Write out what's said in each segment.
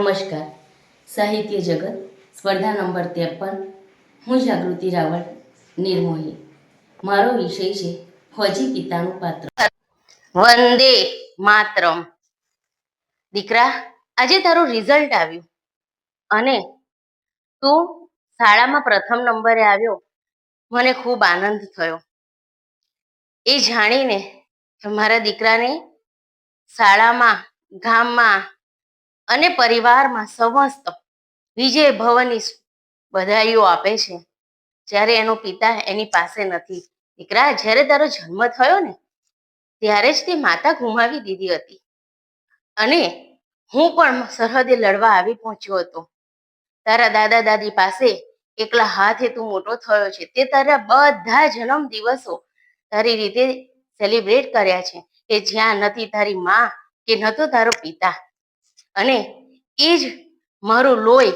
નમસ્કાર. સાહિત્ય જગત સ્પર્ધા નંબર 53. હું જાગૃતિ રાવળ, નિર્મોહી. મારો વિષય છે ફોજી પિતાનું પાત્ર. વંદે માતરમ. દીકરા, આજે તારું રિઝલ્ટ આવ્યું અને તું શાળામાં પ્રથમ નંબરે આવ્યો. મને ખૂબ આનંદ થયો એ જાણીને કે મારા દીકરાને શાળામાં, ગામમાં અને પરિવારમાં સમસ્ત વિજય ભવનની બધાઈઓ આપે છે, જ્યારે એનો પિતા એની પાસે નથી. દીકરા, જ્યારે તારો જન્મ થયો ને ત્યારે જ તે માતા ગુમાવી દીધી હતી અને હું પણ સરહદે લડવા આવી પહોંચ્યો હતો. તારા દાદા દાદી પાસે એકલા હાથે તું મોટો થયો છે. તે તારા બધા જન્મ દિવસો તારી રીતે સેલિબ્રેટ કર્યા છે કે જ્યાં નથી તારી માં કે નતો તારો પિતા, અને એ જ મારું લોહી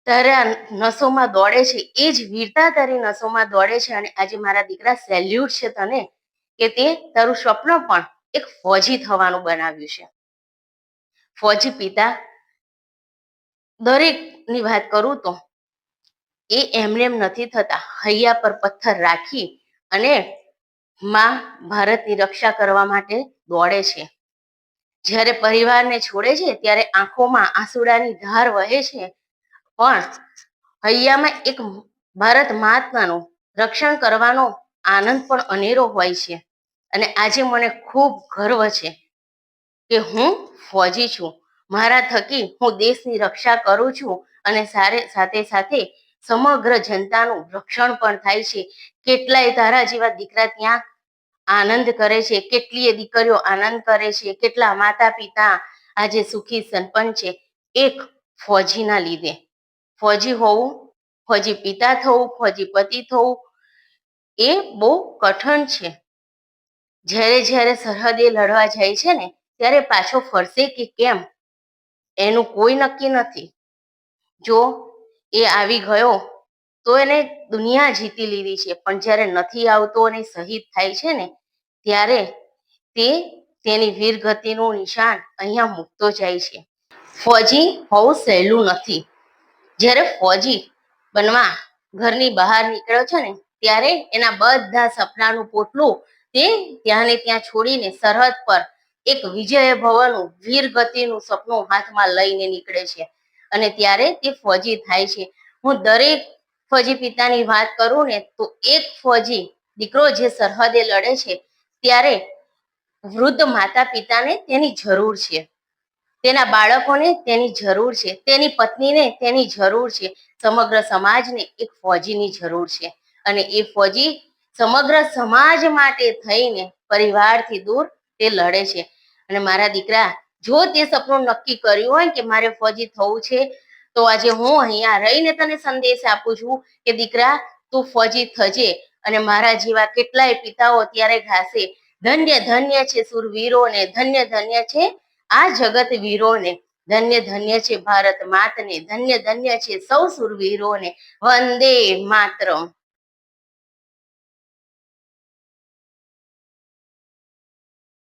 તારા નસોમાં દોડે છે, એ જ વીરતા તારી નસોમાં દોડે છે. અને આજે મારા દીકરા, સેલ્યુટ છે તને કે તે તારું સ્વપ્ન પણ એક ફોજી થવાનું બનાવ્યું છે. ફોજી પિતા દરેકની વાત કરું તો એ એમને એમ નથી થતા. હૈયા પર પથ્થર રાખી અને માં ભારતની રક્ષા કરવા માટે દોડે છે. જ્યારે પરિવારને છોડે છે ત્યારે આંખોમાં આંસુડાની ધાર વહે છે, પણ હૈયામાં એક ભારત માતાનું રક્ષણ કરવાનો આનંદ પણ અનેરો હોય છે. અને આજે મને ખૂબ ગર્વ છે કે હું ફોજી છું. મારા થકી હું દેશની રક્ષા કરું છું અને સાથે સાથે સમગ્ર જનતાનું રક્ષણ પણ થાય છે. કેટલાય તારા જેવા દીકરા ત્યાં આનંદ કરે છે, કેટલીય દીકરીઓ આનંદ કરે છે, કેટલા માતા પિતા આજે સુખી સંપન્ન છે એક ફોજીના લીધે. ફોજી હોવું, ફોજી પિતા થવું, ફોજી પતિ થવું એ બહુ કઠણ છે. જ્યારે સરહદે લડવા જાય છે ને ત્યારે પાછો ફરશે કે કેમ એનું કોઈ નક્કી નથી. જો એ આવી ગયો તો એને દુનિયા જીતી લીધી છે, પણ જ્યારે નથી આવતો અને શહીદ થાય છે ને ત્યારે તે તેની વીરગતિનું નિશાન અહીંયા મૂકતો જાય છે. ફોજી હોવું સહેલું નથી. જ્યારે ફોજી બનવા ઘરની બહાર નીકળ્યો છે ને ત્યારે એના બધા સપનાનું પોટલું તે ત્યાં ને ત્યાં છોડીને સરહદ પર એક વિજય ભવનનું વીરગતિનું સપનું હાથમાં લઈને નીકળે છે અને ત્યારે તે ફોજી થાય છે. હું દરેક ફોજી પિતાની વાત કરું ને તો એક ફોજી દીકરો જે સરહદે લડે છે ત્યારે વૃદ્ધ માતા પિતાને તેની જરૂર છે, તેના બાળકોને તેની જરૂર છે, તેની પત્નીને તેની જરૂર છે, સમગ્ર સમાજને એક ફોજીની જરૂર છે. અને એ ફોજી સમગ્ર સમાજ માટે થઈને પરિવારથી દૂર તે લડે છે. અને મારા દીકરા, જો તે સપનું નક્કી કર્યું હોય કે મારે ફોજી થવું છે તો આજે હું અહીંયા રહીને તને સંદેશ આપું છું કે દીકરા, તું ફોજી થજે. અને મારા જેવા કેટલાય પિતાઓ ત્યારે ગાશે, ધન્ય ધન્ય છે સુરવીરોને, ધન્ય ધન્ય છે આ જગત વીરોને, ધન્ય ધન્ય છે ભારત માતને, ધન્ય ધન્ય છે સૌ સુરવીરોને. વંદે માતરમ.